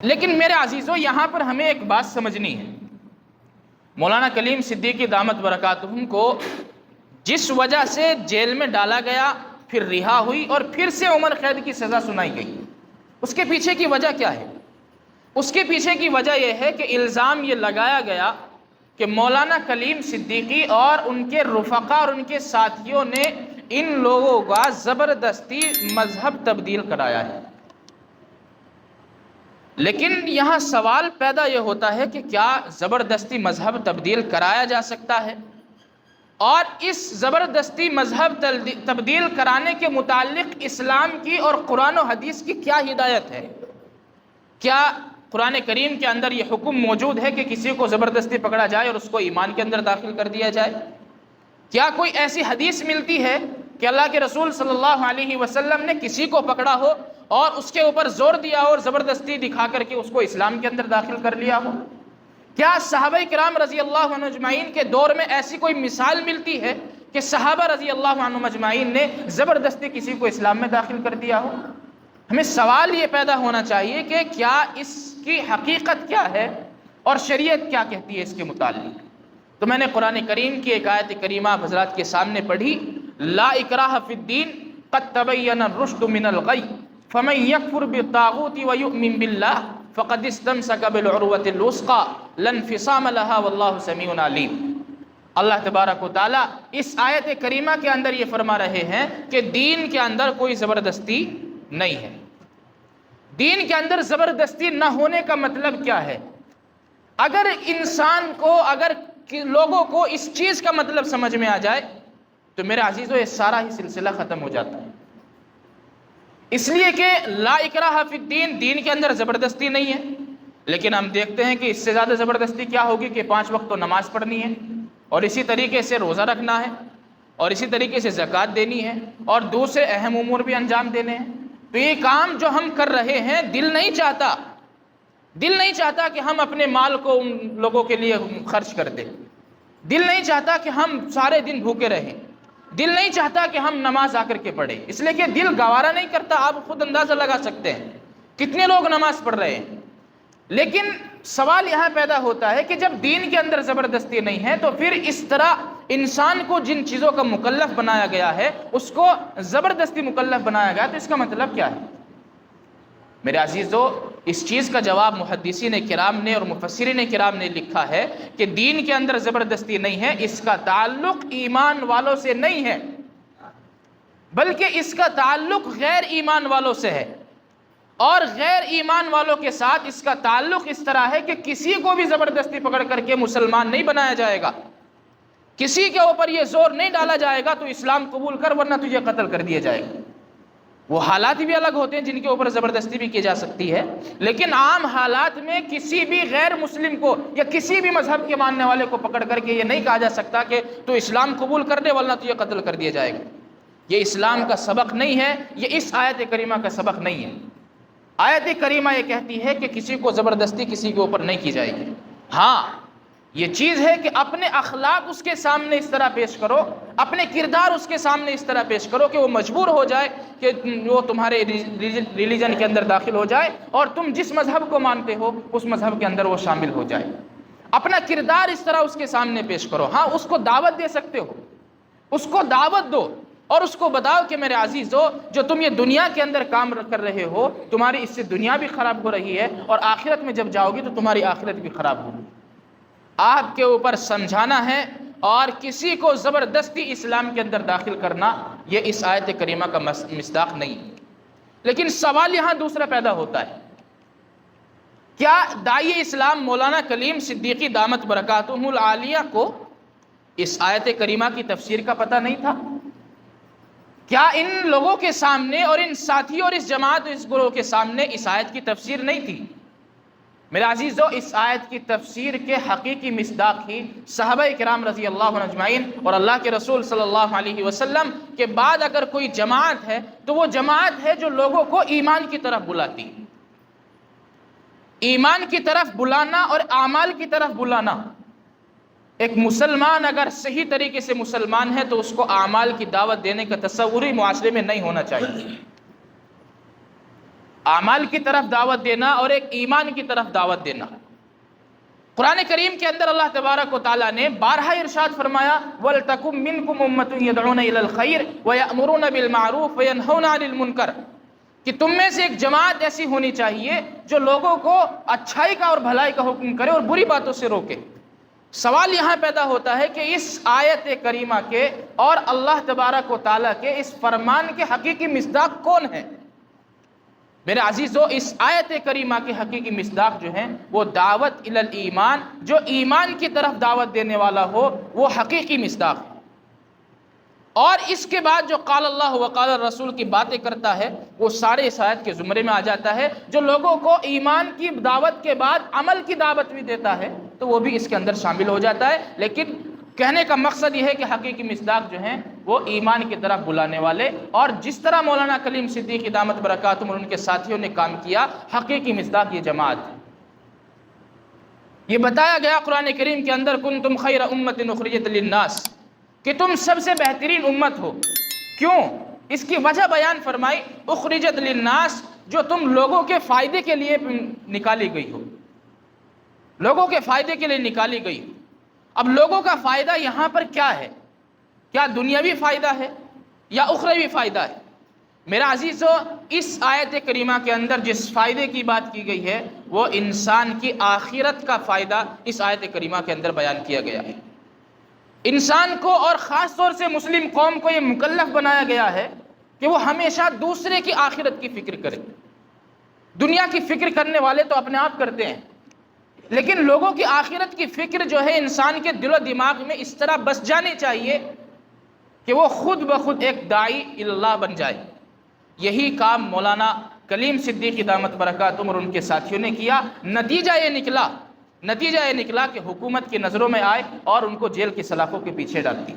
لیکن میرے عزیزو یہاں پر ہمیں ایک بات سمجھنی ہے، مولانا کلیم صدیقی دامت برکاتہم کو جس وجہ سے جیل میں ڈالا گیا، پھر رہا ہوئی اور پھر سے عمر قید کی سزا سنائی گئی، اس کے پیچھے کی وجہ کیا ہے؟ اس کے پیچھے کی وجہ یہ ہے کہ الزام یہ لگایا گیا کہ مولانا کلیم صدیقی اور ان کے رفقا اور ان کے ساتھیوں نے ان لوگوں کا زبردستی مذہب تبدیل کرایا ہے۔ لیکن یہاں سوال پیدا یہ ہوتا ہے کہ کیا زبردستی مذہب تبدیل کرایا جا سکتا ہے؟ اور اس زبردستی مذہب تبدیل کرانے کے متعلق اسلام کی اور قرآن و حدیث کی کیا ہدایت ہے؟ کیا قرآن کریم کے اندر یہ حکم موجود ہے کہ کسی کو زبردستی پکڑا جائے اور اس کو ایمان کے اندر داخل کر دیا جائے؟ کیا کوئی ایسی حدیث ملتی ہے کہ اللہ کے رسول صلی اللہ علیہ وسلم نے کسی کو پکڑا ہو اور اس کے اوپر زور دیا اور زبردستی دکھا کر کے اس کو اسلام کے اندر داخل کر لیا ہو؟ کیا صحابہ کرام رضی اللہ عنہ اجمعین کے دور میں ایسی کوئی مثال ملتی ہے کہ صحابہ رضی اللہ عنہ اجمعین نے زبردستی کسی کو اسلام میں داخل کر دیا ہو؟ ہمیں سوال یہ پیدا ہونا چاہیے کہ کیا اس کی حقیقت کیا ہے اور شریعت کیا کہتی ہے اس کے متعلق؟ تو میں نے قرآن کریم کی ایک آیت کریمہ آپ حضرات کے سامنے پڑھی، لا اکراہ فی الدین قد تبین الرشد من الغی فمن یکفر بالطاغوت ویؤمن باللہ فقد استمسک بالعروۃ الوثقی لا انفصام لها واللہ سمیع علیم۔ اللہ تبارک و تعالیٰ اس آیت کریمہ کے اندر یہ فرما رہے ہیں کہ دین کے اندر کوئی زبردستی نہیں ہے۔ دین کے اندر زبردستی نہ ہونے کا مطلب کیا ہے؟ اگر انسان کو، اگر لوگوں کو اس چیز کا مطلب سمجھ میں آ جائے تو میرے عزیزو یہ سارا ہی سلسلہ ختم ہو جاتا ہے۔ اس لیے کہ لا اکراہ فی الدین، دین کے اندر زبردستی نہیں ہے، لیکن ہم دیکھتے ہیں کہ اس سے زیادہ زبردستی کیا ہوگی کہ 5 وقت تو نماز پڑھنی ہے، اور اسی طریقے سے روزہ رکھنا ہے، اور اسی طریقے سے زکوٰۃ دینی ہے، اور دوسرے اہم امور بھی انجام دینے ہیں۔ تو یہ کام جو ہم کر رہے ہیں، دل نہیں چاہتا کہ ہم اپنے مال کو ان لوگوں کے لیے خرچ کر دیں، دل نہیں چاہتا کہ ہم سارے دن بھوکے رہیں، دل نہیں چاہتا کہ ہم نماز آ کر کے پڑھیں، اس لیے کہ دل گوارا نہیں کرتا۔ آپ خود اندازہ لگا سکتے ہیں کتنے لوگ نماز پڑھ رہے ہیں۔ لیکن سوال یہاں پیدا ہوتا ہے کہ جب دین کے اندر زبردستی نہیں ہے تو پھر اس طرح انسان کو جن چیزوں کا مکلف بنایا گیا ہے اس کو زبردستی مکلف بنایا گیا، تو اس کا مطلب کیا ہے؟ میرے عزیزو، اس چیز کا جواب محدثین کرام نے اور مفسرین کرام نے لکھا ہے کہ دین کے اندر زبردستی نہیں ہے، اس کا تعلق ایمان والوں سے نہیں ہے، بلکہ اس کا تعلق غیر ایمان والوں سے ہے، اور غیر ایمان والوں کے ساتھ اس کا تعلق اس طرح ہے کہ کسی کو بھی زبردستی پکڑ کر کے مسلمان نہیں بنایا جائے گا، کسی کے اوپر یہ زور نہیں ڈالا جائے گا تو اسلام قبول کر ورنہ تجھے قتل کر دیا جائے گا۔ وہ حالات بھی الگ ہوتے ہیں جن کے اوپر زبردستی بھی کی جا سکتی ہے، لیکن عام حالات میں کسی بھی غیر مسلم کو یا کسی بھی مذہب کے ماننے والے کو پکڑ کر کے یہ نہیں کہا جا سکتا کہ تو اسلام قبول کر دے ورنہ تجھے قتل کر دیا جائے گا۔ یہ اسلام کا سبق نہیں ہے، یہ اس آیت کریمہ کا سبق نہیں ہے۔ آیت کریمہ یہ کہتی ہے کہ کسی کو زبردستی کسی کے اوپر نہیں کی جائے گی۔ ہاں، یہ چیز ہے کہ اپنے اخلاق اس کے سامنے اس طرح پیش کرو، اپنے کردار اس کے سامنے اس طرح پیش کرو کہ وہ مجبور ہو جائے کہ وہ تمہارے ریلیجن کے اندر داخل ہو جائے اور تم جس مذہب کو مانتے ہو اس مذہب کے اندر وہ شامل ہو جائے۔ اپنا کردار اس طرح اس کے سامنے پیش کرو۔ ہاں، اس کو دعوت دے سکتے ہو، اس کو دعوت دو اور اس کو بتاؤ کہ میرے عزیزو، جو تم یہ دنیا کے اندر کام کر رہے ہو، تمہاری اس سے دنیا بھی خراب ہو رہی ہے اور آخرت میں جب جاؤ گی تو تمہاری آخرت بھی خراب ہوگی۔ آپ کے اوپر سمجھانا ہے اور کسی کو زبردستی اسلام کے اندر داخل کرنا، یہ اس آیت کریمہ کا مصداق نہیں۔ لیکن سوال یہاں دوسرا پیدا ہوتا ہے، کیا داعی اسلام مولانا کلیم صدیقی دامت برکاتہم العالیہ کو اس آیت کریمہ کی تفسیر کا پتہ نہیں تھا؟ کیا ان لوگوں کے سامنے اور ان ساتھیوں اور اس جماعت اور اس گروہ کے سامنے اس آیت کی تفسیر نہیں تھی؟ میرے عزیزو، اس آیت کی تفسیر کے حقیقی مصداق ہی صحابہ کرام رضی اللہ عنہ اجمعین اور اللہ کے رسول صلی اللہ علیہ وسلم کے بعد اگر کوئی جماعت ہے تو وہ جماعت ہے جو لوگوں کو ایمان کی طرف بلاتی۔ ایمان کی طرف بلانا اور اعمال کی طرف بلانا۔ ایک مسلمان اگر صحیح طریقے سے مسلمان ہے تو اس کو اعمال کی دعوت دینے کا تصور ہی معاشرے میں نہیں ہونا چاہیے۔ اعمال کی طرف دعوت دینا اور ایک ایمان کی طرف دعوت دینا۔ قرآن کریم کے اندر اللہ تبارک و تعالیٰ نے بارہا ارشاد فرمایا وَلْتَكُمْ مِنْكُمْ أُمَّةٌ يَدْعُونَ إِلَى الْخَيْرِ وَيَأْمُرُونَ بِالْمَعْرُوفِ وَيَنْهَوْنَ عَنِ الْمُنْكَرِ، کہ تم میں سے ایک جماعت ایسی ہونی چاہیے جو لوگوں کو اچھائی کا اور بھلائی کا حکم کرے اور بری باتوں سے روکے۔ سوال یہاں پیدا ہوتا ہے کہ اس آیت کریمہ کے اور اللہ تبارک و تعالیٰ کے اس فرمان کے حقیقی مصداق کون ہیں؟ میرے عزیزو، اس آیت کریمہ کے حقیقی مصداق جو ہیں وہ دعوت الی الایمان، جو ایمان کی طرف دعوت دینے والا ہو وہ حقیقی مصداق ہے۔ اور اس کے بعد جو قال اللہ و قال الرسول کی باتیں کرتا ہے وہ سارے اس آیت کے زمرے میں آ جاتا ہے۔ جو لوگوں کو ایمان کی دعوت کے بعد عمل کی دعوت بھی دیتا ہے تو وہ بھی اس کے اندر شامل ہو جاتا ہے، لیکن کہنے کا مقصد یہ ہے کہ حقیقی مصداق جو ہیں وہ ایمان کی طرف بلانے والے، اور جس طرح مولانا کلیم صدیقی دامت برکاتہم اور ان کے ساتھیوں نے کام کیا، حقیقی مصداق یہ جماعت ہے۔ یہ بتایا گیا قرآن کریم کے اندر کنتم خیر امۃ اخرجت للناس، کہ تم سب سے بہترین امت ہو۔ کیوں؟ اس کی وجہ بیان فرمائی اخرجت للناس، جو تم لوگوں کے فائدے کے لیے نکالی گئی ہو، لوگوں کے فائدے کے لیے نکالی گئی ہو۔ اب لوگوں کا فائدہ یہاں پر کیا ہے؟ کیا دنیاوی فائدہ ہے یا اخروی فائدہ ہے؟ میرا عزیزو، اس آیت کریمہ کے اندر جس فائدے کی بات کی گئی ہے وہ انسان کی آخرت کا فائدہ اس آیت کریمہ کے اندر بیان کیا گیا ہے۔ انسان کو اور خاص طور سے مسلم قوم کو یہ مکلف بنایا گیا ہے کہ وہ ہمیشہ دوسرے کی آخرت کی فکر کرے۔ دنیا کی فکر کرنے والے تو اپنے آپ کرتے ہیں، لیکن لوگوں کی آخرت کی فکر جو ہے انسان کے دل و دماغ میں اس طرح بس جانی چاہیے کہ وہ خود بخود ایک داعی اللہ بن جائے۔ یہی کام مولانا کلیم صدیقی دامت برکاتہم اور ان کے ساتھیوں نے کیا۔ نتیجہ یہ نکلا کہ حکومت کی نظروں میں آئے اور ان کو جیل کی سلاخوں کے پیچھے ڈال دی۔